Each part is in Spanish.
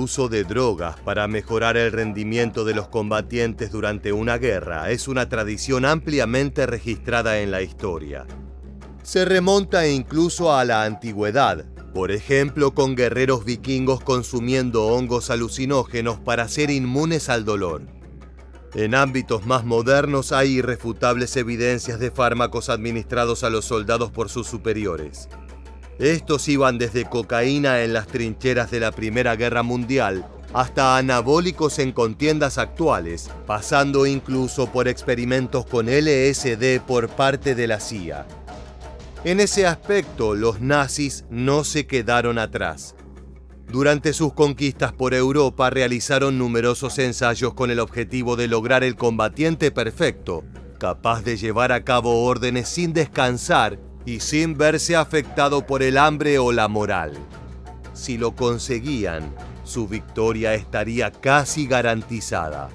uso de drogas para mejorar el rendimiento de los combatientes durante una guerra es una tradición ampliamente registrada en la historia. Se remonta incluso a la antigüedad, por ejemplo con guerreros vikingos consumiendo hongos alucinógenos para ser inmunes al dolor. En ámbitos más modernos hay irrefutables evidencias de fármacos administrados a los soldados por sus superiores. Estos iban desde cocaína en las trincheras de la Primera Guerra Mundial hasta anabólicos en contiendas actuales, pasando incluso por experimentos con LSD por parte de la CIA. En ese aspecto, los nazis no se quedaron atrás. Durante sus conquistas por Europa realizaron numerosos ensayos con el objetivo de lograr el combatiente perfecto, capaz de llevar a cabo órdenes sin descansar y sin verse afectado por el hambre o la moral. Si lo conseguían, su victoria estaría casi garantizada.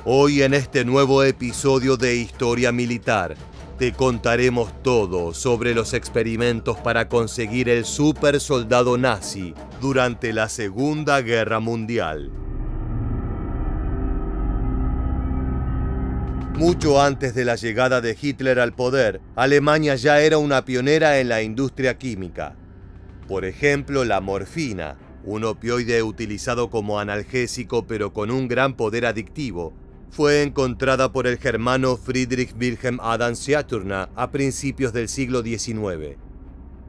Hoy en este nuevo episodio de Historia Militar, te contaremos todo sobre los experimentos para conseguir el super soldado nazi durante la Segunda Guerra Mundial. Mucho antes de la llegada de Hitler al poder, Alemania ya era una pionera en la industria química. Por ejemplo, la morfina, un opioide utilizado como analgésico pero con un gran poder adictivo, fue encontrada por el germano Friedrich Wilhelm Adam Saturna a principios del siglo XIX.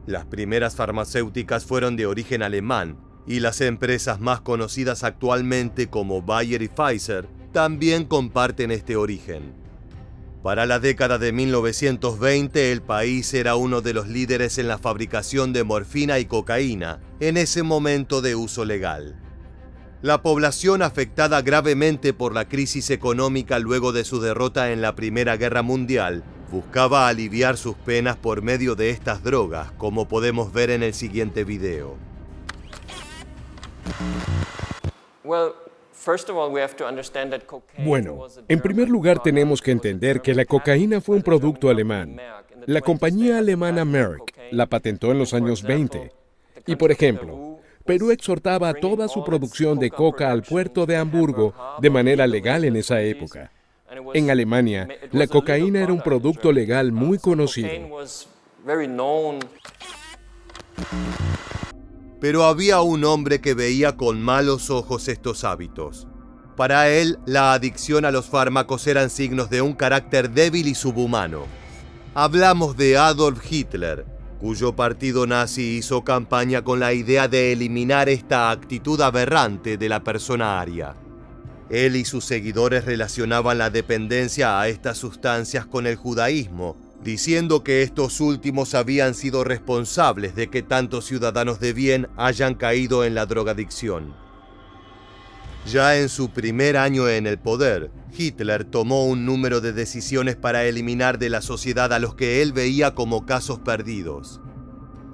Las primeras farmacéuticas fueron de origen alemán y las empresas más conocidas actualmente como Bayer y Pfizer también comparten este origen. Para la década de 1920, el país era uno de los líderes en la fabricación de morfina y cocaína, en ese momento de uso legal. La población afectada gravemente por la crisis económica luego de su derrota en la Primera Guerra Mundial buscaba aliviar sus penas por medio de estas drogas, como podemos ver en el siguiente video. Bueno, en primer lugar tenemos que entender que la cocaína fue un producto alemán. La compañía alemana Merck la patentó en los años 20. Y por ejemplo, Perú exportaba toda su producción de coca al puerto de Hamburgo de manera legal en esa época. En Alemania, la cocaína era un producto legal muy conocido. Pero había un hombre que veía con malos ojos estos hábitos. Para él, la adicción a los fármacos eran signos de un carácter débil y subhumano. Hablamos de Adolf Hitler, cuyo partido nazi hizo campaña con la idea de eliminar esta actitud aberrante de la persona aria. Él y sus seguidores relacionaban la dependencia a estas sustancias con el judaísmo, diciendo que estos últimos habían sido responsables de que tantos ciudadanos de bien hayan caído en la drogadicción. Ya en su primer año en el poder, Hitler tomó un número de decisiones para eliminar de la sociedad a los que él veía como casos perdidos.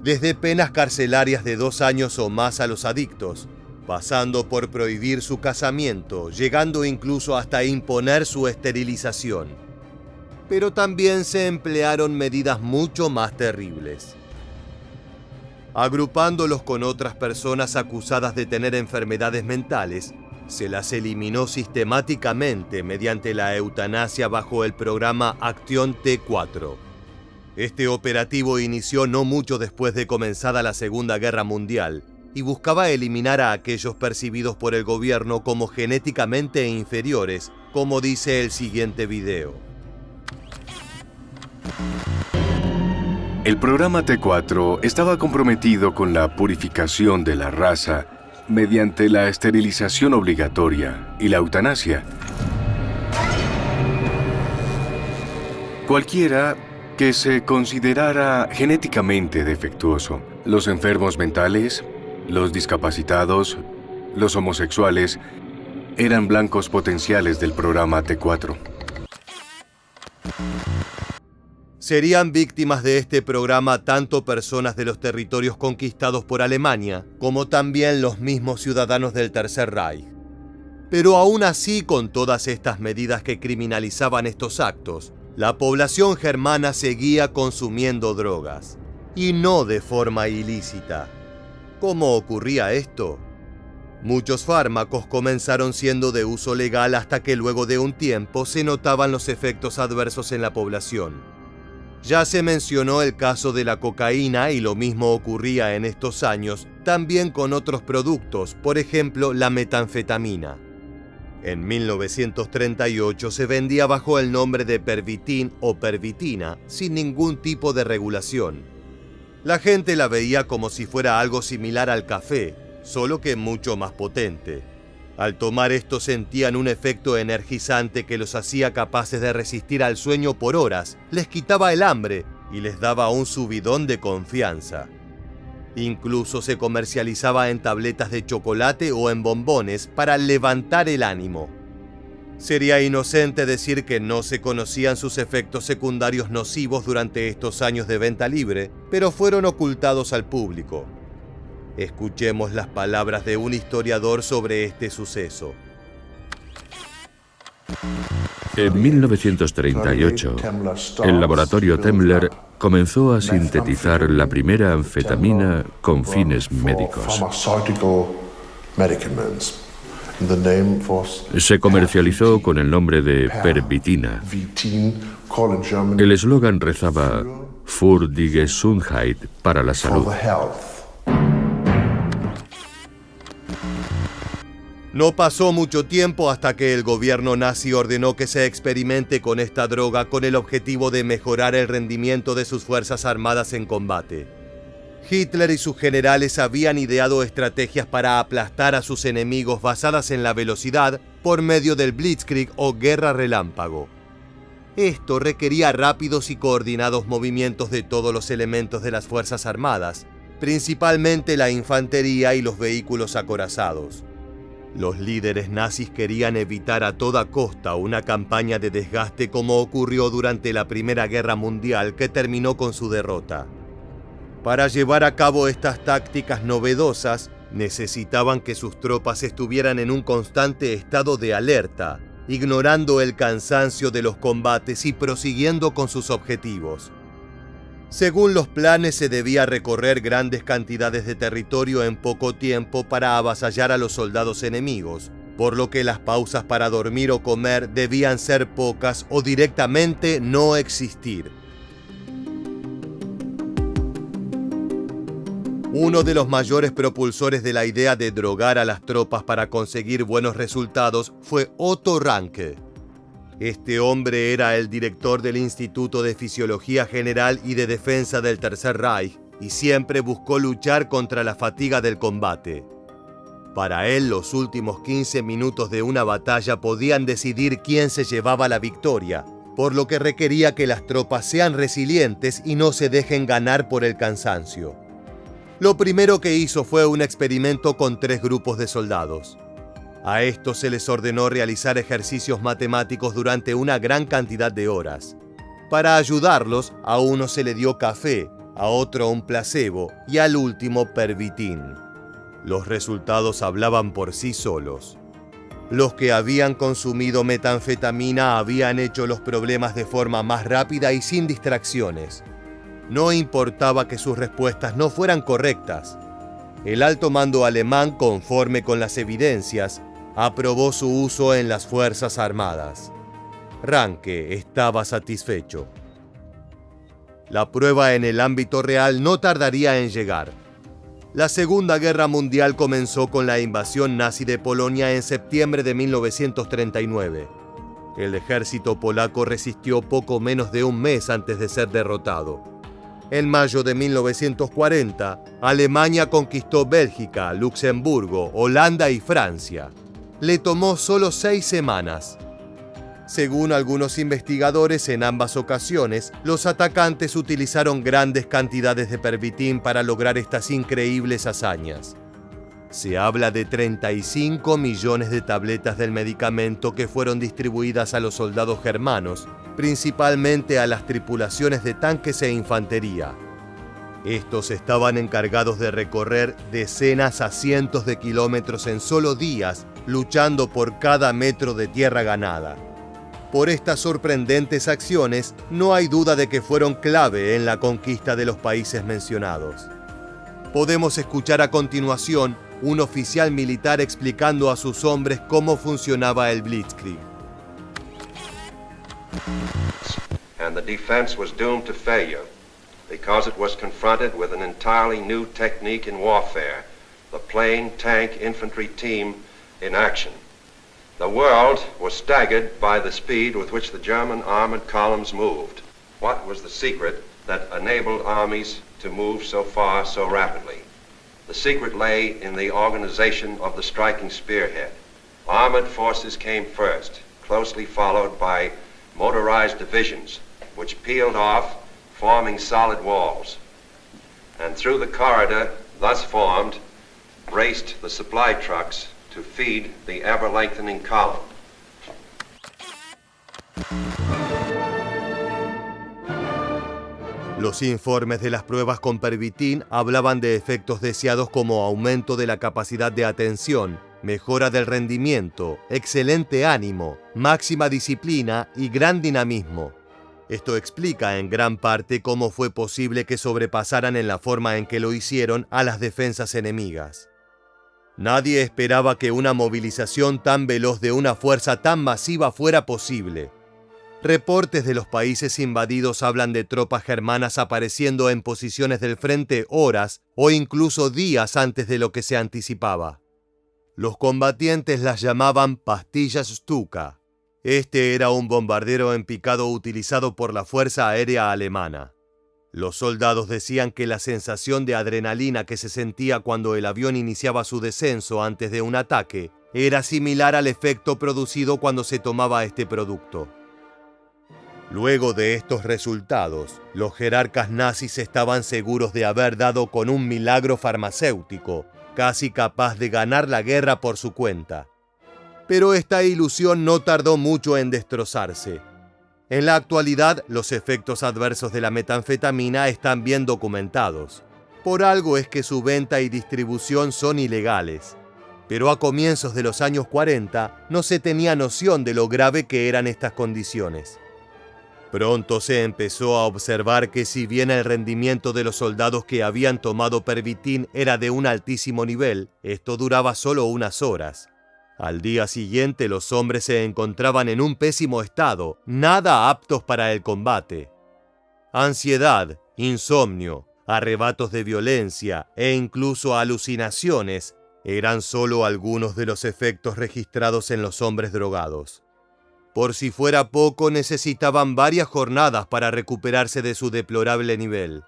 Desde penas carcelarias de 2 años o más a los adictos, pasando por prohibir su casamiento, llegando incluso hasta imponer su esterilización. Pero también se emplearon medidas mucho más terribles. Agrupándolos con otras personas acusadas de tener enfermedades mentales, se las eliminó sistemáticamente mediante la eutanasia bajo el programa Acción T4. Este operativo inició no mucho después de comenzada la Segunda Guerra Mundial y buscaba eliminar a aquellos percibidos por el gobierno como genéticamente inferiores, como dice el siguiente video. El programa T4 estaba comprometido con la purificación de la raza mediante la esterilización obligatoria y la eutanasia. Cualquiera que se considerara genéticamente defectuoso, los enfermos mentales, los discapacitados, los homosexuales, eran blancos potenciales del programa T4. Serían víctimas de este programa tanto personas de los territorios conquistados por Alemania, como también los mismos ciudadanos del Tercer Reich. Pero aún así, con todas estas medidas que criminalizaban estos actos, la población germana seguía consumiendo drogas, y no de forma ilícita. ¿Cómo ocurría esto? Muchos fármacos comenzaron siendo de uso legal hasta que luego de un tiempo se notaban los efectos adversos en la población. Ya se mencionó el caso de la cocaína y lo mismo ocurría en estos años también con otros productos, por ejemplo la metanfetamina. En 1938 se vendía bajo el nombre de Pervitin o Pervitina, sin ningún tipo de regulación. La gente la veía como si fuera algo similar al café, solo que mucho más potente. Al tomar esto sentían un efecto energizante que los hacía capaces de resistir al sueño por horas, les quitaba el hambre y les daba un subidón de confianza. Incluso se comercializaba en tabletas de chocolate o en bombones para levantar el ánimo. Sería inocente decir que no se conocían sus efectos secundarios nocivos durante estos años de venta libre, pero fueron ocultados al público. Escuchemos las palabras de un historiador sobre este suceso. En 1938, el laboratorio Temmler comenzó a sintetizar la primera anfetamina con fines médicos. Se comercializó con el nombre de Pervitina. El eslogan rezaba "Für die Gesundheit", para la salud. No pasó mucho tiempo hasta que el gobierno nazi ordenó que se experimente con esta droga con el objetivo de mejorar el rendimiento de sus fuerzas armadas en combate. Hitler y sus generales habían ideado estrategias para aplastar a sus enemigos basadas en la velocidad por medio del Blitzkrieg o guerra relámpago. Esto requería rápidos y coordinados movimientos de todos los elementos de las fuerzas armadas, principalmente la infantería y los vehículos acorazados. Los líderes nazis querían evitar a toda costa una campaña de desgaste como ocurrió durante la Primera Guerra Mundial, que terminó con su derrota. Para llevar a cabo estas tácticas novedosas, necesitaban que sus tropas estuvieran en un constante estado de alerta, ignorando el cansancio de los combates y prosiguiendo con sus objetivos. Según los planes, se debía recorrer grandes cantidades de territorio en poco tiempo para avasallar a los soldados enemigos, por lo que las pausas para dormir o comer debían ser pocas o directamente no existir. Uno de los mayores propulsores de la idea de drogar a las tropas para conseguir buenos resultados fue Otto Ranke. Este hombre era el director del Instituto de Fisiología General y de Defensa del Tercer Reich y siempre buscó luchar contra la fatiga del combate. Para él, los últimos 15 minutos de una batalla podían decidir quién se llevaba la victoria, por lo que requería que las tropas sean resilientes y no se dejen ganar por el cansancio. Lo primero que hizo fue un experimento con 3 grupos de soldados. A estos se les ordenó realizar ejercicios matemáticos durante una gran cantidad de horas. Para ayudarlos, a uno se le dio café, a otro un placebo y al último Pervitin. Los resultados hablaban por sí solos. Los que habían consumido metanfetamina habían hecho los problemas de forma más rápida y sin distracciones. No importaba que sus respuestas no fueran correctas. El alto mando alemán, conforme con las evidencias, aprobó su uso en las Fuerzas Armadas. Ranke estaba satisfecho. La prueba en el ámbito real no tardaría en llegar. La Segunda Guerra Mundial comenzó con la invasión nazi de Polonia en septiembre de 1939. El ejército polaco resistió poco menos de un mes antes de ser derrotado. En mayo de 1940, Alemania conquistó Bélgica, Luxemburgo, Holanda y Francia. Le tomó solo 6 semanas. Según algunos investigadores, en ambas ocasiones, los atacantes utilizaron grandes cantidades de Pervitin para lograr estas increíbles hazañas. Se habla de 35 millones de tabletas del medicamento que fueron distribuidas a los soldados germanos, principalmente a las tripulaciones de tanques e infantería. Estos estaban encargados de recorrer decenas a cientos de kilómetros en solo días, luchando por cada metro de tierra ganada. Por estas sorprendentes acciones, no hay duda de que fueron clave en la conquista de los países mencionados. Podemos escuchar a continuación un oficial militar explicando a sus hombres cómo funcionaba el Blitzkrieg. And the defense was doomed to failure because it was confronted with an entirely new technique in warfare, the plane tank infantry team in action. The world was staggered by the speed with which the German armored columns moved. What was the secret that enabled armies to move so far so rapidly? The secret lay in the organization of the striking spearhead. Armored forces came first, closely followed by motorized divisions, which peeled off, forming solid walls. And through the corridor thus formed, raced the supply trucks to feed the ever-lengthening column. Los informes de las pruebas con pervitin hablaban de efectos deseados como aumento de la capacidad de atención, mejora del rendimiento, excelente ánimo, máxima disciplina y gran dinamismo. Esto explica en gran parte cómo fue posible que sobrepasaran en la forma en que lo hicieron a las defensas enemigas. Nadie esperaba que una movilización tan veloz de una fuerza tan masiva fuera posible. Reportes de los países invadidos hablan de tropas germanas apareciendo en posiciones del frente horas o incluso días antes de lo que se anticipaba. Los combatientes las llamaban pastillas Stuka. Este era un bombardero en picado utilizado por la Fuerza Aérea Alemana. Los soldados decían que la sensación de adrenalina que se sentía cuando el avión iniciaba su descenso antes de un ataque era similar al efecto producido cuando se tomaba este producto. Luego de estos resultados, los jerarcas nazis estaban seguros de haber dado con un milagro farmacéutico, casi capaz de ganar la guerra por su cuenta. Pero esta ilusión no tardó mucho en destrozarse. En la actualidad, los efectos adversos de la metanfetamina están bien documentados. Por algo es que su venta y distribución son ilegales. Pero a comienzos de los años 40 no se tenía noción de lo grave que eran estas condiciones. Pronto se empezó a observar que si bien el rendimiento de los soldados que habían tomado pervitin era de un altísimo nivel, esto duraba solo unas horas. Al día siguiente los hombres se encontraban en un pésimo estado, nada aptos para el combate. Ansiedad, insomnio, arrebatos de violencia e incluso alucinaciones eran solo algunos de los efectos registrados en los hombres drogados. Por si fuera poco, necesitaban varias jornadas para recuperarse de su deplorable nivel.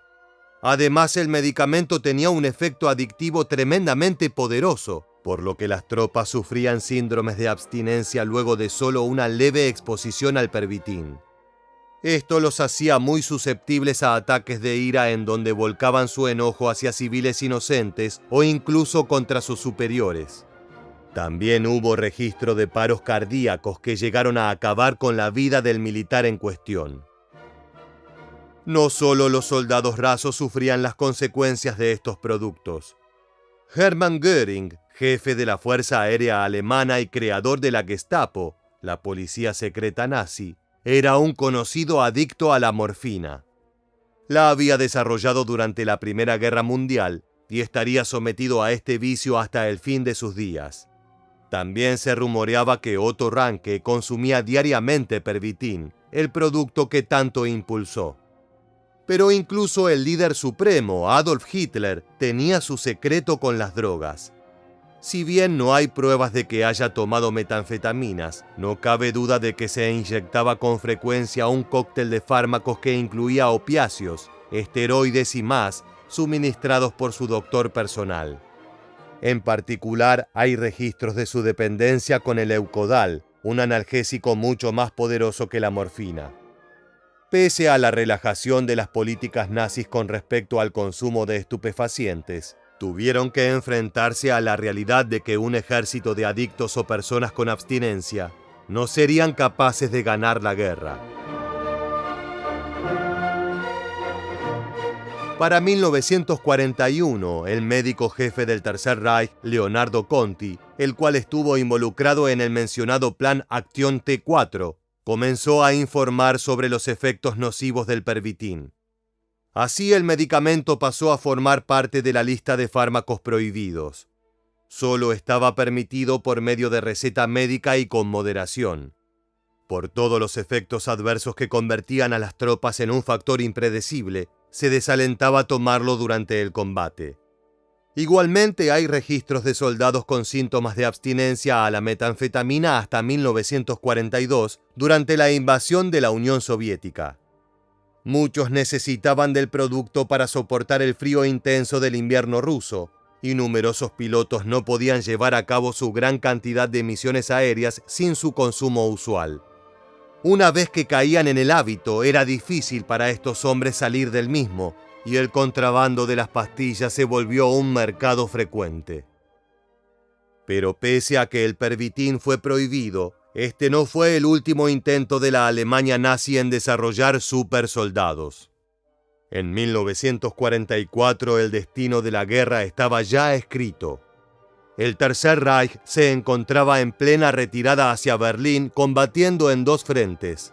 Además, el medicamento tenía un efecto adictivo tremendamente poderoso, por lo que las tropas sufrían síndromes de abstinencia luego de solo una leve exposición al pervitin. Esto los hacía muy susceptibles a ataques de ira en donde volcaban su enojo hacia civiles inocentes o incluso contra sus superiores. También hubo registro de paros cardíacos que llegaron a acabar con la vida del militar en cuestión. No solo los soldados rasos sufrían las consecuencias de estos productos. Hermann Göring, jefe de la Fuerza Aérea Alemana y creador de la Gestapo, la policía secreta nazi, era un conocido adicto a la morfina. La había desarrollado durante la Primera Guerra Mundial y estaría sometido a este vicio hasta el fin de sus días. También se rumoreaba que Otto Ranke consumía diariamente pervitin, el producto que tanto impulsó. Pero incluso el líder supremo, Adolf Hitler, tenía su secreto con las drogas. Si bien no hay pruebas de que haya tomado metanfetaminas, no cabe duda de que se inyectaba con frecuencia un cóctel de fármacos que incluía opiáceos, esteroides y más, suministrados por su doctor personal. En particular, hay registros de su dependencia con el Eukodal, un analgésico mucho más poderoso que la morfina. Pese a la relajación de las políticas nazis con respecto al consumo de estupefacientes, tuvieron que enfrentarse a la realidad de que un ejército de adictos o personas con abstinencia no serían capaces de ganar la guerra. Para 1941, el médico jefe del Tercer Reich, Leonardo Conti, el cual estuvo involucrado en el mencionado Plan Acción T4, comenzó a informar sobre los efectos nocivos del pervitin. Así, el medicamento pasó a formar parte de la lista de fármacos prohibidos. solo estaba permitido por medio de receta médica y con moderación. Por todos los efectos adversos que convertían a las tropas en un factor impredecible, se desalentaba tomarlo durante el combate. Igualmente hay registros de soldados con síntomas de abstinencia a la metanfetamina hasta 1942, durante la invasión de la Unión Soviética. Muchos necesitaban del producto para soportar el frío intenso del invierno ruso, y numerosos pilotos no podían llevar a cabo su gran cantidad de misiones aéreas sin su consumo usual. Una vez que caían en el hábito, era difícil para estos hombres salir del mismo, y el contrabando de las pastillas se volvió un mercado frecuente. Pero pese a que el Pervitin fue prohibido, este no fue el último intento de la Alemania nazi en desarrollar supersoldados. En 1944 el destino de la guerra estaba ya escrito. El Tercer Reich se encontraba en plena retirada hacia Berlín, combatiendo en dos frentes.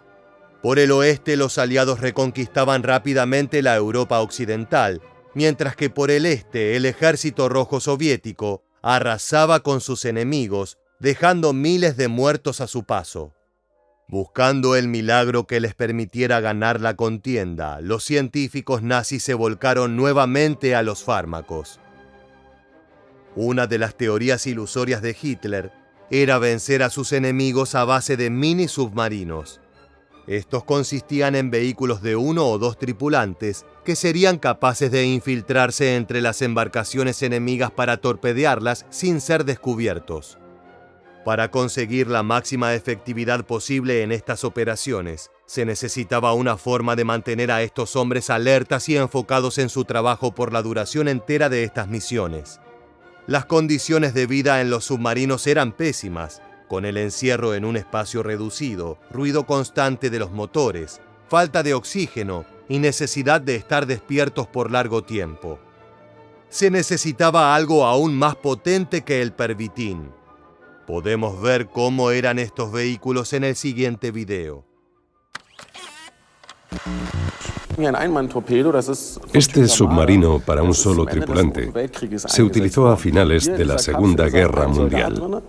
Por el oeste los aliados reconquistaban rápidamente la Europa occidental, mientras que por el este el ejército rojo soviético arrasaba con sus enemigos, dejando miles de muertos a su paso. Buscando el milagro que les permitiera ganar la contienda, los científicos nazis se volcaron nuevamente a los fármacos. Una de las teorías ilusorias de Hitler era vencer a sus enemigos a base de mini submarinos. Estos consistían en vehículos de 1 o 2 tripulantes que serían capaces de infiltrarse entre las embarcaciones enemigas para torpedearlas sin ser descubiertos. Para conseguir la máxima efectividad posible en estas operaciones, se necesitaba una forma de mantener a estos hombres alertas y enfocados en su trabajo por la duración entera de estas misiones. Las condiciones de vida en los submarinos eran pésimas, con el encierro en un espacio reducido, ruido constante de los motores, falta de oxígeno y necesidad de estar despiertos por largo tiempo. Se necesitaba algo aún más potente que el Pervitin. Podemos ver cómo eran estos vehículos en el siguiente video. Este submarino para un solo tripulante se utilizó a finales de la Segunda Guerra Mundial.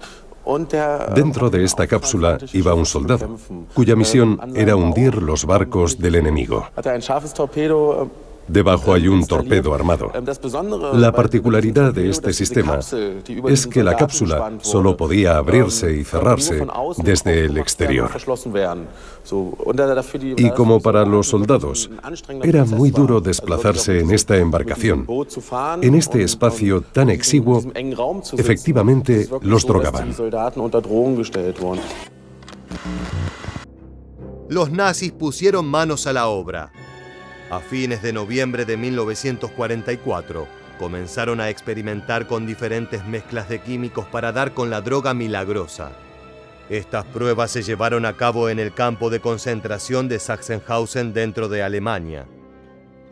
Dentro de esta cápsula iba un soldado, cuya misión era hundir los barcos del enemigo. Debajo hay un torpedo armado. La particularidad de este sistema es que la cápsula solo podía abrirse y cerrarse desde el exterior. Y como para los soldados, era muy duro desplazarse en esta embarcación. En este espacio tan exiguo, efectivamente los drogaban. Los nazis pusieron manos a la obra. A fines de noviembre de 1944, comenzaron a experimentar con diferentes mezclas de químicos para dar con la droga milagrosa. Estas pruebas se llevaron a cabo en el campo de concentración de Sachsenhausen dentro de Alemania.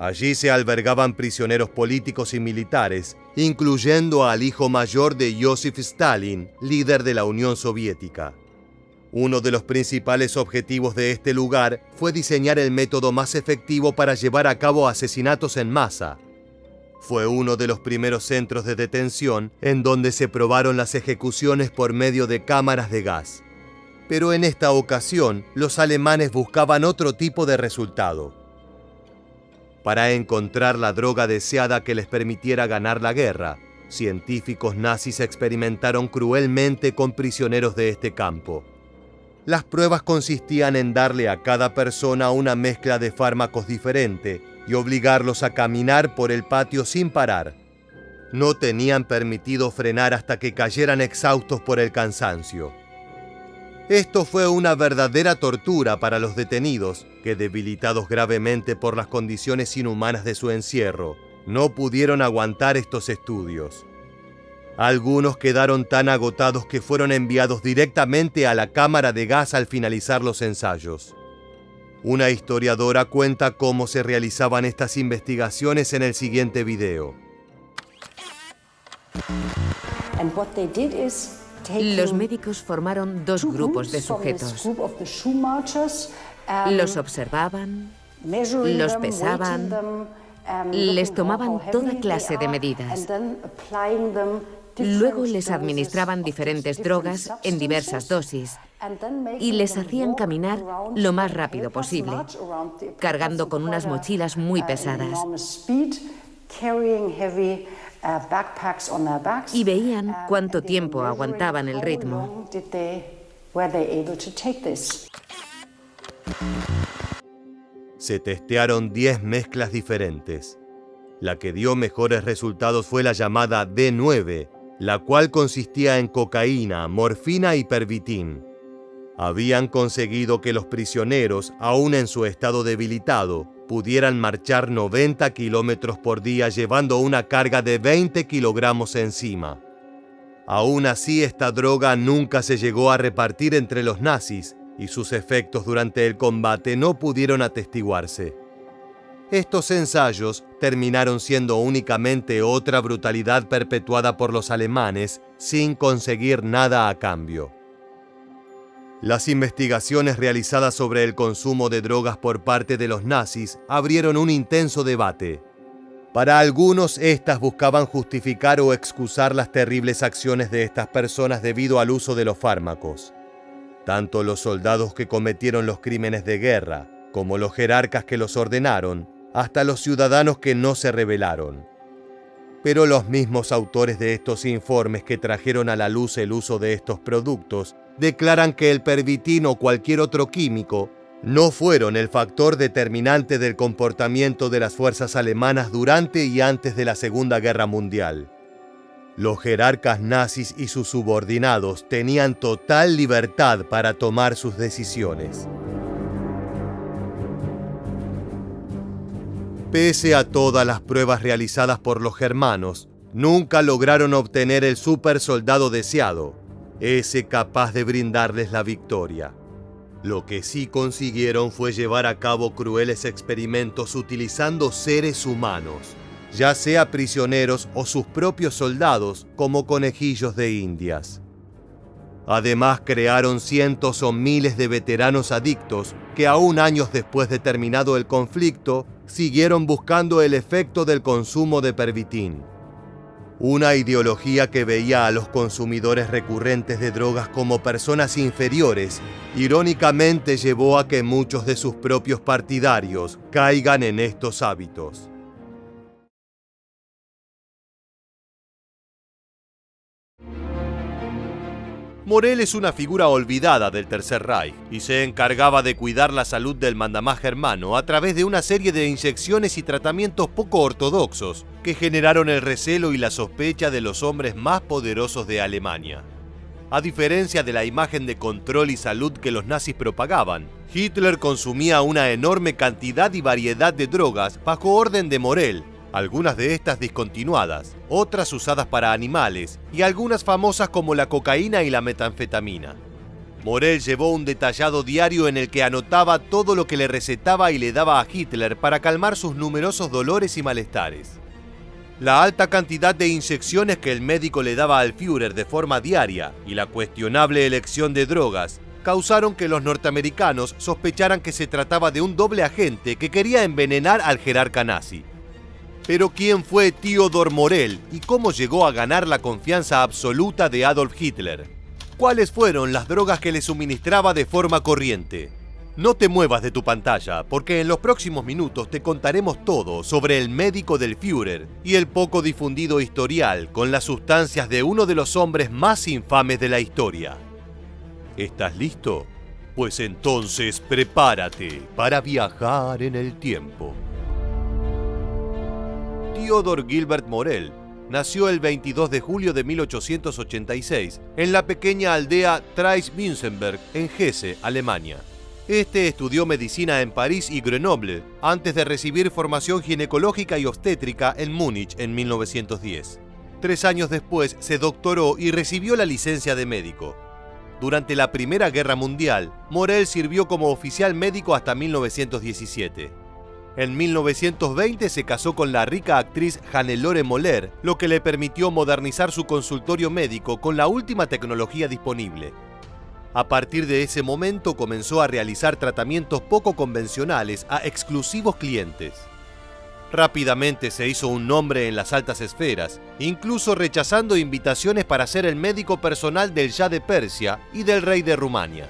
Allí se albergaban prisioneros políticos y militares, incluyendo al hijo mayor de Joseph Stalin, líder de la Unión Soviética. Uno de los principales objetivos de este lugar fue diseñar el método más efectivo para llevar a cabo asesinatos en masa. Fue uno de los primeros centros de detención en donde se probaron las ejecuciones por medio de cámaras de gas. Pero en esta ocasión, los alemanes buscaban otro tipo de resultado. Para encontrar la droga deseada que les permitiera ganar la guerra, científicos nazis experimentaron cruelmente con prisioneros de este campo. Las pruebas consistían en darle a cada persona una mezcla de fármacos diferente y obligarlos a caminar por el patio sin parar. No tenían permitido frenar hasta que cayeran exhaustos por el cansancio. Esto fue una verdadera tortura para los detenidos, que, debilitados gravemente por las condiciones inhumanas de su encierro, no pudieron aguantar estos estudios. Algunos quedaron tan agotados que fueron enviados directamente a la cámara de gas al finalizar los ensayos. Una historiadora cuenta cómo se realizaban estas investigaciones en el siguiente video. Los médicos formaron dos grupos de sujetos. Los observaban, los pesaban, les tomaban toda clase de medidas. Luego les administraban diferentes drogas en diversas dosis y les hacían caminar lo más rápido posible, cargando con unas mochilas muy pesadas. Y veían cuánto tiempo aguantaban el ritmo. Se testearon 10 mezclas diferentes. La que dio mejores resultados fue la llamada D9, la cual consistía en cocaína, morfina y pervitin. Habían conseguido que los prisioneros, aún en su estado debilitado, pudieran marchar 90 kilómetros por día llevando una carga de 20 kilogramos encima. Aún así, esta droga nunca se llegó a repartir entre los nazis y sus efectos durante el combate no pudieron atestiguarse. Estos ensayos terminaron siendo únicamente otra brutalidad perpetuada por los alemanes sin conseguir nada a cambio. Las investigaciones realizadas sobre el consumo de drogas por parte de los nazis abrieron un intenso debate. Para algunos, estas buscaban justificar o excusar las terribles acciones de estas personas debido al uso de los fármacos. Tanto los soldados que cometieron los crímenes de guerra, como los jerarcas que los ordenaron, hasta los ciudadanos que no se rebelaron. Pero los mismos autores de estos informes que trajeron a la luz el uso de estos productos declaran que el pervitin o cualquier otro químico no fueron el factor determinante del comportamiento de las fuerzas alemanas durante y antes de la Segunda Guerra Mundial. Los jerarcas nazis y sus subordinados tenían total libertad para tomar sus decisiones. Pese a todas las pruebas realizadas por los germanos, nunca lograron obtener el supersoldado deseado, ese capaz de brindarles la victoria. Lo que sí consiguieron fue llevar a cabo crueles experimentos utilizando seres humanos, ya sea prisioneros o sus propios soldados, como conejillos de indias. Además, crearon cientos o miles de veteranos adictos que aún años después de terminado el conflicto, siguieron buscando el efecto del consumo de pervitin. Una ideología que veía a los consumidores recurrentes de drogas como personas inferiores, irónicamente llevó a que muchos de sus propios partidarios caigan en estos hábitos. Morell es una figura olvidada del Tercer Reich y se encargaba de cuidar la salud del mandamás germano a través de una serie de inyecciones y tratamientos poco ortodoxos que generaron el recelo y la sospecha de los hombres más poderosos de Alemania. A diferencia de la imagen de control y salud que los nazis propagaban, Hitler consumía una enorme cantidad y variedad de drogas bajo orden de Morell, algunas de estas discontinuadas, otras usadas para animales y algunas famosas como la cocaína y la metanfetamina. Morell llevó un detallado diario en el que anotaba todo lo que le recetaba y le daba a Hitler para calmar sus numerosos dolores y malestares. La alta cantidad de inyecciones que el médico le daba al Führer de forma diaria y la cuestionable elección de drogas causaron que los norteamericanos sospecharan que se trataba de un doble agente que quería envenenar al jerarca nazi. Pero ¿quién fue Theodor Morell y cómo llegó a ganar la confianza absoluta de Adolf Hitler? ¿Cuáles fueron las drogas que le suministraba de forma corriente? No te muevas de tu pantalla, porque en los próximos minutos te contaremos todo sobre el médico del Führer y el poco difundido historial con las sustancias de uno de los hombres más infames de la historia. ¿Estás listo? Pues entonces prepárate para viajar en el tiempo. Theodor Gilbert Morell nació el 22 de julio de 1886 en la pequeña aldea Treis-Münzenberg en Hesse, Alemania. Este estudió medicina en París y Grenoble antes de recibir formación ginecológica y obstétrica en Múnich en 1910. 3 años después se doctoró y recibió la licencia de médico. Durante la Primera Guerra Mundial, Morell sirvió como oficial médico hasta 1917. En 1920 se casó con la rica actriz Hannelore Moller, lo que le permitió modernizar su consultorio médico con la última tecnología disponible. A partir de ese momento comenzó a realizar tratamientos poco convencionales a exclusivos clientes. Rápidamente se hizo un nombre en las altas esferas, incluso rechazando invitaciones para ser el médico personal del Shah de Persia y del rey de Rumania.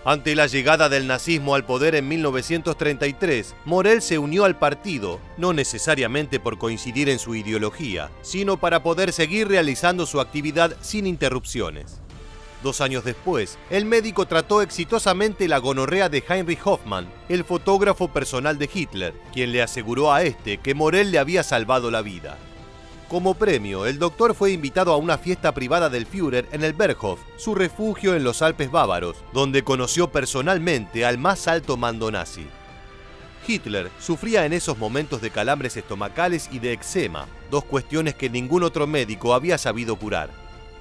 Ante la llegada del nazismo al poder en 1933, Morell se unió al partido, no necesariamente por coincidir en su ideología, sino para poder seguir realizando su actividad sin interrupciones. 2 años después, el médico trató exitosamente la gonorrea de Heinrich Hoffmann, el fotógrafo personal de Hitler, quien le aseguró a este que Morell le había salvado la vida. Como premio, el doctor fue invitado a una fiesta privada del Führer en el Berghof, su refugio en los Alpes bávaros, donde conoció personalmente al más alto mando nazi. Hitler sufría en esos momentos de calambres estomacales y de eczema, 2 cuestiones que ningún otro médico había sabido curar.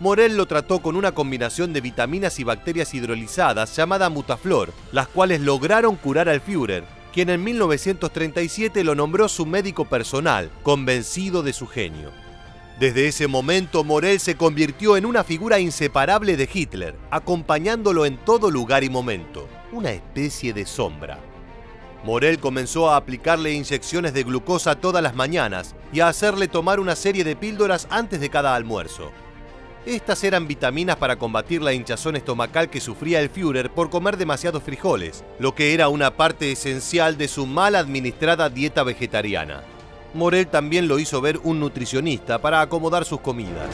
Morell lo trató con una combinación de vitaminas y bacterias hidrolizadas llamada Mutaflor, las cuales lograron curar al Führer, quien en 1937 lo nombró su médico personal, convencido de su genio. Desde ese momento, Morell se convirtió en una figura inseparable de Hitler, acompañándolo en todo lugar y momento, una especie de sombra. Morell comenzó a aplicarle inyecciones de glucosa todas las mañanas y a hacerle tomar una serie de píldoras antes de cada almuerzo. Estas eran vitaminas para combatir la hinchazón estomacal que sufría el Führer por comer demasiados frijoles, lo que era una parte esencial de su mal administrada dieta vegetariana. Morell también lo hizo ver un nutricionista para acomodar sus comidas.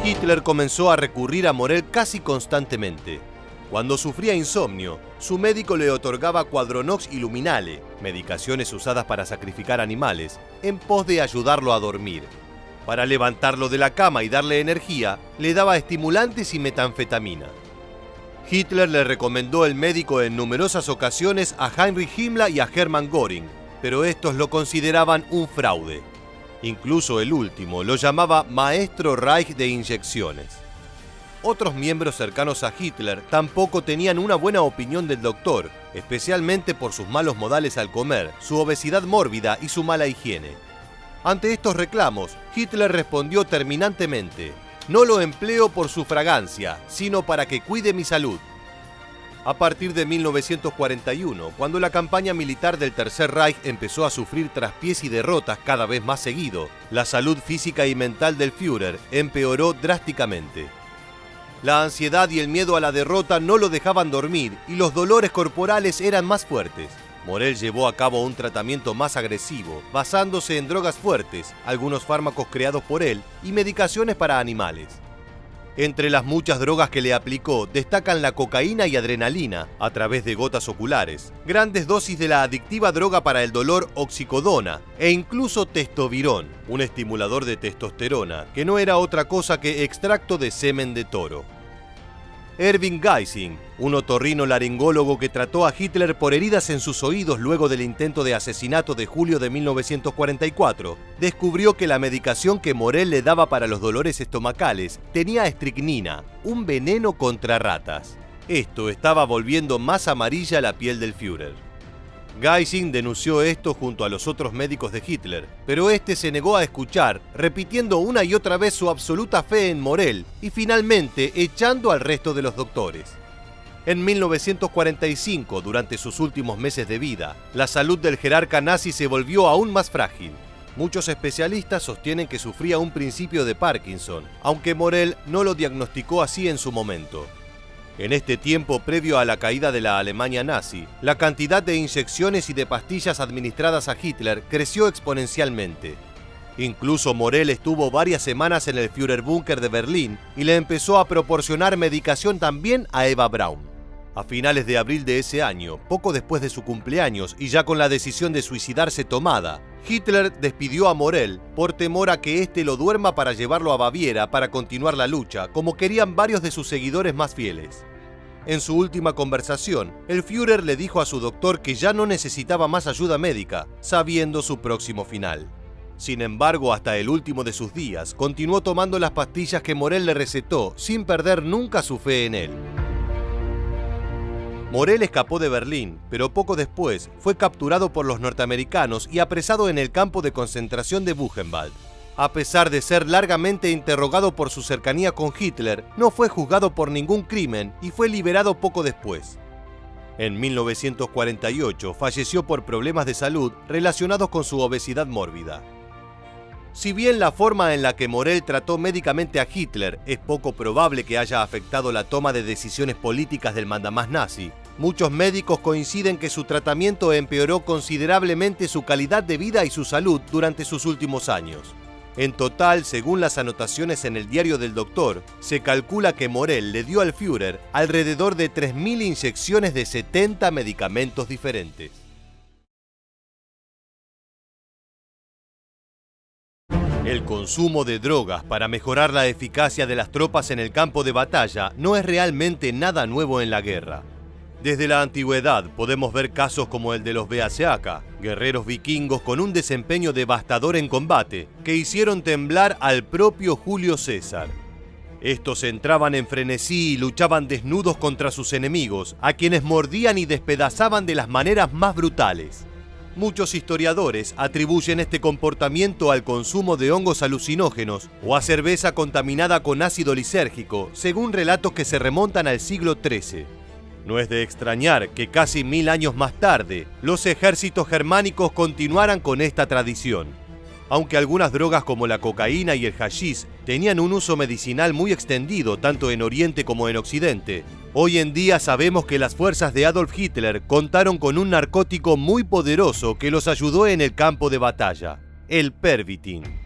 Hitler comenzó a recurrir a Morell casi constantemente. Cuando sufría insomnio, su médico le otorgaba Quadronox y Luminale, medicaciones usadas para sacrificar animales, en pos de ayudarlo a dormir. Para levantarlo de la cama y darle energía, le daba estimulantes y metanfetamina. Hitler le recomendó el médico en numerosas ocasiones a Heinrich Himmler y a Hermann Göring, pero estos lo consideraban un fraude. Incluso el último lo llamaba Maestro Reich de inyecciones. Otros miembros cercanos a Hitler tampoco tenían una buena opinión del doctor, especialmente por sus malos modales al comer, su obesidad mórbida y su mala higiene. Ante estos reclamos, Hitler respondió terminantemente: «No lo empleo por su fragancia, sino para que cuide mi salud». A partir de 1941, cuando la campaña militar del Tercer Reich empezó a sufrir traspiés y derrotas cada vez más seguido, la salud física y mental del Führer empeoró drásticamente. La ansiedad y el miedo a la derrota no lo dejaban dormir y los dolores corporales eran más fuertes. Morell llevó a cabo un tratamiento más agresivo, basándose en drogas fuertes, algunos fármacos creados por él y medicaciones para animales. Entre las muchas drogas que le aplicó destacan la cocaína y adrenalina, a través de gotas oculares, grandes dosis de la adictiva droga para el dolor oxicodona e incluso testovirón, un estimulador de testosterona, que no era otra cosa que extracto de semen de toro. Erwin Geising, un otorrinolaringólogo que trató a Hitler por heridas en sus oídos luego del intento de asesinato de julio de 1944, descubrió que la medicación que Morell le daba para los dolores estomacales tenía estricnina, un veneno contra ratas. Esto estaba volviendo más amarilla la piel del Führer. Geising denunció esto junto a los otros médicos de Hitler, pero este se negó a escuchar, repitiendo una y otra vez su absoluta fe en Morell y finalmente echando al resto de los doctores. En 1945, durante sus últimos meses de vida, la salud del jerarca nazi se volvió aún más frágil. Muchos especialistas sostienen que sufría un principio de Parkinson, aunque Morell no lo diagnosticó así en su momento. En este tiempo previo a la caída de la Alemania nazi, la cantidad de inyecciones y de pastillas administradas a Hitler creció exponencialmente. Incluso Morell estuvo varias semanas en el Führerbunker de Berlín y le empezó a proporcionar medicación también a Eva Braun. A finales de abril de ese año, poco después de su cumpleaños y ya con la decisión de suicidarse tomada, Hitler despidió a Morell por temor a que éste lo duerma para llevarlo a Baviera para continuar la lucha, como querían varios de sus seguidores más fieles. En su última conversación, el Führer le dijo a su doctor que ya no necesitaba más ayuda médica, sabiendo su próximo final. Sin embargo, hasta el último de sus días, continuó tomando las pastillas que Morell le recetó, sin perder nunca su fe en él. Morell escapó de Berlín, pero poco después fue capturado por los norteamericanos y apresado en el campo de concentración de Buchenwald. A pesar de ser largamente interrogado por su cercanía con Hitler, no fue juzgado por ningún crimen y fue liberado poco después. En 1948 falleció por problemas de salud relacionados con su obesidad mórbida. Si bien la forma en la que Morell trató médicamente a Hitler es poco probable que haya afectado la toma de decisiones políticas del mandamás nazi, muchos médicos coinciden que su tratamiento empeoró considerablemente su calidad de vida y su salud durante sus últimos años. En total, según las anotaciones en el diario del doctor, se calcula que Morell le dio al Führer alrededor de 3.000 inyecciones de 70 medicamentos diferentes. El consumo de drogas para mejorar la eficacia de las tropas en el campo de batalla no es realmente nada nuevo en la guerra. Desde la antigüedad podemos ver casos como el de los Beaseaka, guerreros vikingos con un desempeño devastador en combate, que hicieron temblar al propio Julio César. Estos entraban en frenesí y luchaban desnudos contra sus enemigos, a quienes mordían y despedazaban de las maneras más brutales. Muchos historiadores atribuyen este comportamiento al consumo de hongos alucinógenos o a cerveza contaminada con ácido lisérgico, según relatos que se remontan al siglo XIII. No es de extrañar que casi 1000 años más tarde, los ejércitos germánicos continuaran con esta tradición. Aunque algunas drogas como la cocaína y el hachís tenían un uso medicinal muy extendido tanto en Oriente como en Occidente, hoy en día sabemos que las fuerzas de Adolf Hitler contaron con un narcótico muy poderoso que los ayudó en el campo de batalla, el Pervitin.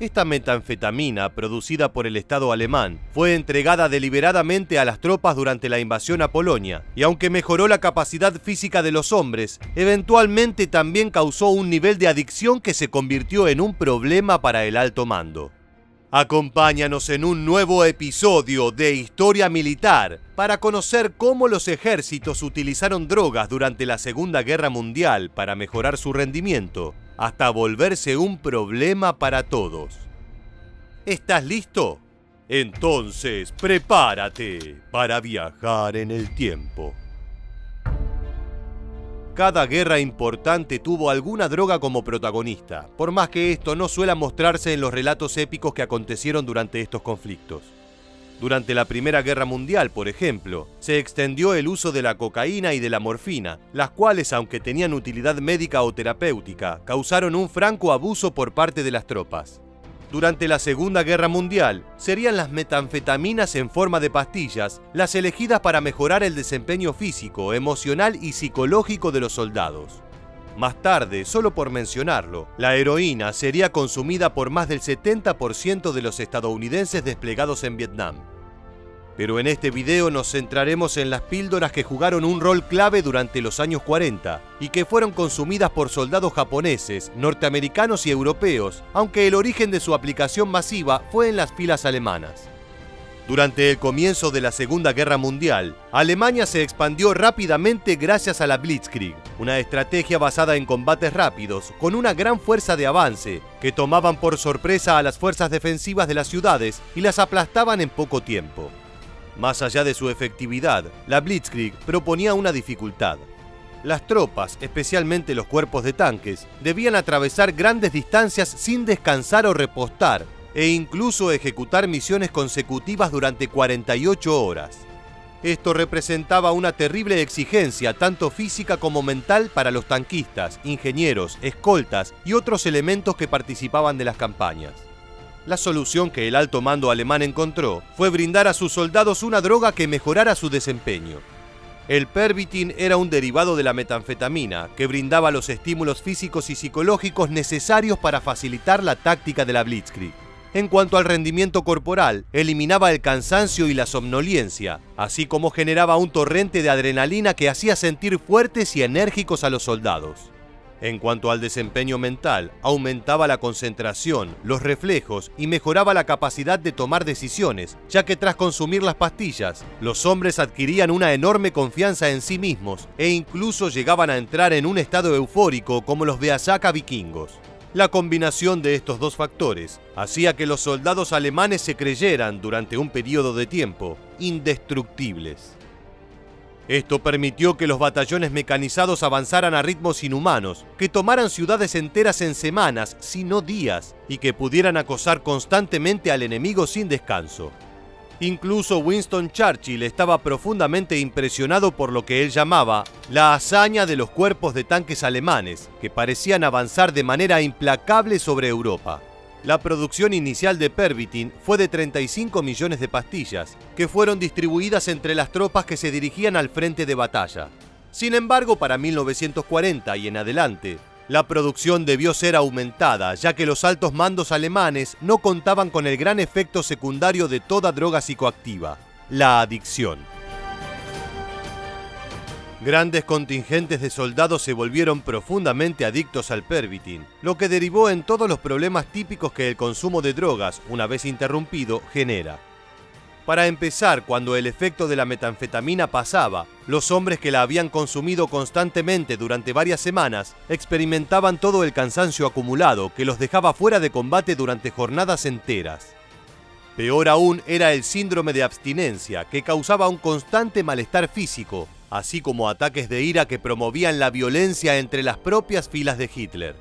Esta metanfetamina, producida por el Estado alemán, fue entregada deliberadamente a las tropas durante la invasión a Polonia, y aunque mejoró la capacidad física de los hombres, eventualmente también causó un nivel de adicción que se convirtió en un problema para el alto mando. Acompáñanos en un nuevo episodio de Historia Militar para conocer cómo los ejércitos utilizaron drogas durante la Segunda Guerra Mundial para mejorar su rendimiento, hasta volverse un problema para todos. ¿Estás listo? Entonces, prepárate para viajar en el tiempo. Cada guerra importante tuvo alguna droga como protagonista, por más que esto no suela mostrarse en los relatos épicos que acontecieron durante estos conflictos. Durante la Primera Guerra Mundial, por ejemplo, se extendió el uso de la cocaína y de la morfina, las cuales, aunque tenían utilidad médica o terapéutica, causaron un franco abuso por parte de las tropas. Durante la Segunda Guerra Mundial, serían las metanfetaminas en forma de pastillas las elegidas para mejorar el desempeño físico, emocional y psicológico de los soldados. Más tarde, solo por mencionarlo, la heroína sería consumida por más del 70% de los estadounidenses desplegados en Vietnam. Pero en este video nos centraremos en las píldoras que jugaron un rol clave durante los años 40 y que fueron consumidas por soldados japoneses, norteamericanos y europeos, aunque el origen de su aplicación masiva fue en las filas alemanas. Durante el comienzo de la Segunda Guerra Mundial, Alemania se expandió rápidamente gracias a la Blitzkrieg, una estrategia basada en combates rápidos, con una gran fuerza de avance, que tomaban por sorpresa a las fuerzas defensivas de las ciudades y las aplastaban en poco tiempo. Más allá de su efectividad, la Blitzkrieg proponía una dificultad. Las tropas, especialmente los cuerpos de tanques, debían atravesar grandes distancias sin descansar o repostar, e incluso ejecutar misiones consecutivas durante 48 horas. Esto representaba una terrible exigencia tanto física como mental para los tanquistas, ingenieros, escoltas y otros elementos que participaban de las campañas. La solución que el alto mando alemán encontró fue brindar a sus soldados una droga que mejorara su desempeño. El Pervitin era un derivado de la metanfetamina que brindaba los estímulos físicos y psicológicos necesarios para facilitar la táctica de la Blitzkrieg. En cuanto al rendimiento corporal, eliminaba el cansancio y la somnolencia, así como generaba un torrente de adrenalina que hacía sentir fuertes y enérgicos a los soldados. En cuanto al desempeño mental, aumentaba la concentración, los reflejos y mejoraba la capacidad de tomar decisiones, ya que tras consumir las pastillas, los hombres adquirían una enorme confianza en sí mismos e incluso llegaban a entrar en un estado eufórico como los Beasaca vikingos. La combinación de estos dos factores hacía que los soldados alemanes se creyeran, durante un periodo de tiempo, indestructibles. Esto permitió que los batallones mecanizados avanzaran a ritmos inhumanos, que tomaran ciudades enteras en semanas, si no días, y que pudieran acosar constantemente al enemigo sin descanso. Incluso Winston Churchill estaba profundamente impresionado por lo que él llamaba la hazaña de los cuerpos de tanques alemanes, que parecían avanzar de manera implacable sobre Europa. La producción inicial de Pervitin fue de 35 millones de pastillas, que fueron distribuidas entre las tropas que se dirigían al frente de batalla. Sin embargo, para 1940 y en adelante, la producción debió ser aumentada, ya que los altos mandos alemanes no contaban con el gran efecto secundario de toda droga psicoactiva, la adicción. Grandes contingentes de soldados se volvieron profundamente adictos al Pervitin, lo que derivó en todos los problemas típicos que el consumo de drogas, una vez interrumpido, genera. Para empezar, cuando el efecto de la metanfetamina pasaba, los hombres que la habían consumido constantemente durante varias semanas experimentaban todo el cansancio acumulado que los dejaba fuera de combate durante jornadas enteras. Peor aún era el síndrome de abstinencia, que causaba un constante malestar físico, así como ataques de ira que promovían la violencia entre las propias filas de Hitler.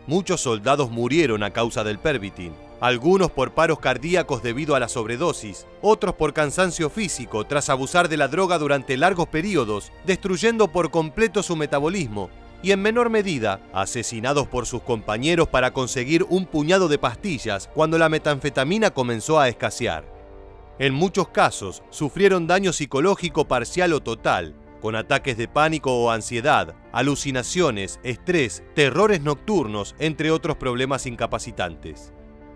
Muchos soldados murieron a causa del Pervitin, algunos por paros cardíacos debido a la sobredosis, otros por cansancio físico tras abusar de la droga durante largos periodos, destruyendo por completo su metabolismo, y en menor medida, asesinados por sus compañeros para conseguir un puñado de pastillas cuando la metanfetamina comenzó a escasear. En muchos casos, sufrieron daño psicológico parcial o total, con ataques de pánico o ansiedad, alucinaciones, estrés, terrores nocturnos, entre otros problemas incapacitantes.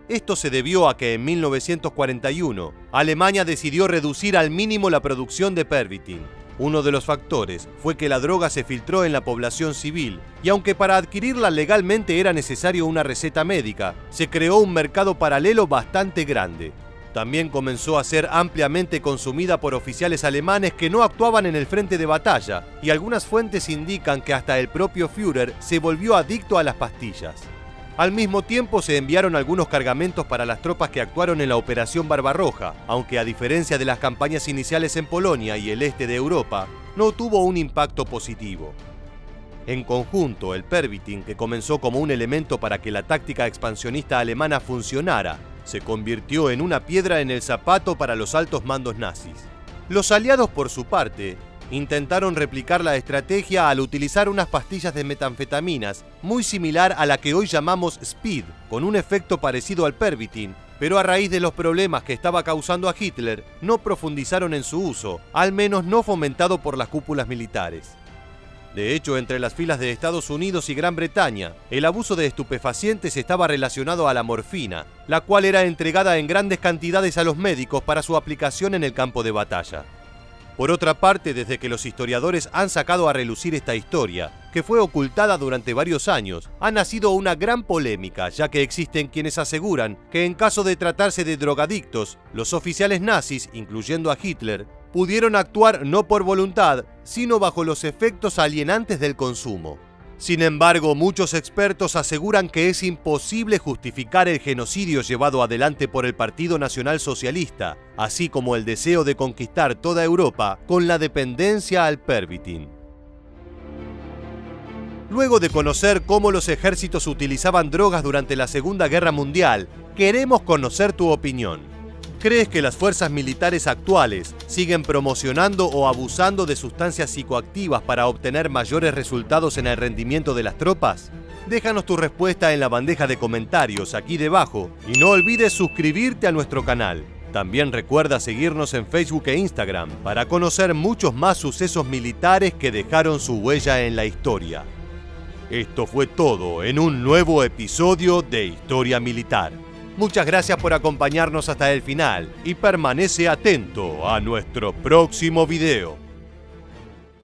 Esto se debió a que en 1941, Alemania decidió reducir al mínimo la producción de Pervitin. Uno de los factores fue que la droga se filtró en la población civil, y aunque para adquirirla legalmente era necesario una receta médica, se creó un mercado paralelo bastante grande. También comenzó a ser ampliamente consumida por oficiales alemanes que no actuaban en el frente de batalla, y algunas fuentes indican que hasta el propio Führer se volvió adicto a las pastillas. Al mismo tiempo se enviaron algunos cargamentos para las tropas que actuaron en la Operación Barbarroja, aunque a diferencia de las campañas iniciales en Polonia y el este de Europa, no tuvo un impacto positivo. En conjunto, el Pervitin, que comenzó como un elemento para que la táctica expansionista alemana funcionara, se convirtió en una piedra en el zapato para los altos mandos nazis. Los aliados, por su parte, intentaron replicar la estrategia al utilizar unas pastillas de metanfetaminas muy similar a la que hoy llamamos Speed, con un efecto parecido al Pervitin, pero a raíz de los problemas que estaba causando a Hitler, no profundizaron en su uso, al menos no fomentado por las cúpulas militares. De hecho, entre las filas de Estados Unidos y Gran Bretaña, el abuso de estupefacientes estaba relacionado a la morfina, la cual era entregada en grandes cantidades a los médicos para su aplicación en el campo de batalla. Por otra parte, desde que los historiadores han sacado a relucir esta historia, que fue ocultada durante varios años, ha nacido una gran polémica, ya que existen quienes aseguran que en caso de tratarse de drogadictos, los oficiales nazis, incluyendo a Hitler, pudieron actuar no por voluntad, sino bajo los efectos alienantes del consumo. Sin embargo, muchos expertos aseguran que es imposible justificar el genocidio llevado adelante por el Partido Nacional Socialista, así como el deseo de conquistar toda Europa con la dependencia al Pervitin. Luego de conocer cómo los ejércitos utilizaban drogas durante la Segunda Guerra Mundial, queremos conocer tu opinión. ¿Crees que las fuerzas militares actuales siguen promocionando o abusando de sustancias psicoactivas para obtener mayores resultados en el rendimiento de las tropas? Déjanos tu respuesta en la bandeja de comentarios aquí debajo y no olvides suscribirte a nuestro canal. También recuerda seguirnos en Facebook e Instagram para conocer muchos más sucesos militares que dejaron su huella en la historia. Esto fue todo en un nuevo episodio de Historia Militar. Muchas gracias por acompañarnos hasta el final y permanece atento a nuestro próximo video.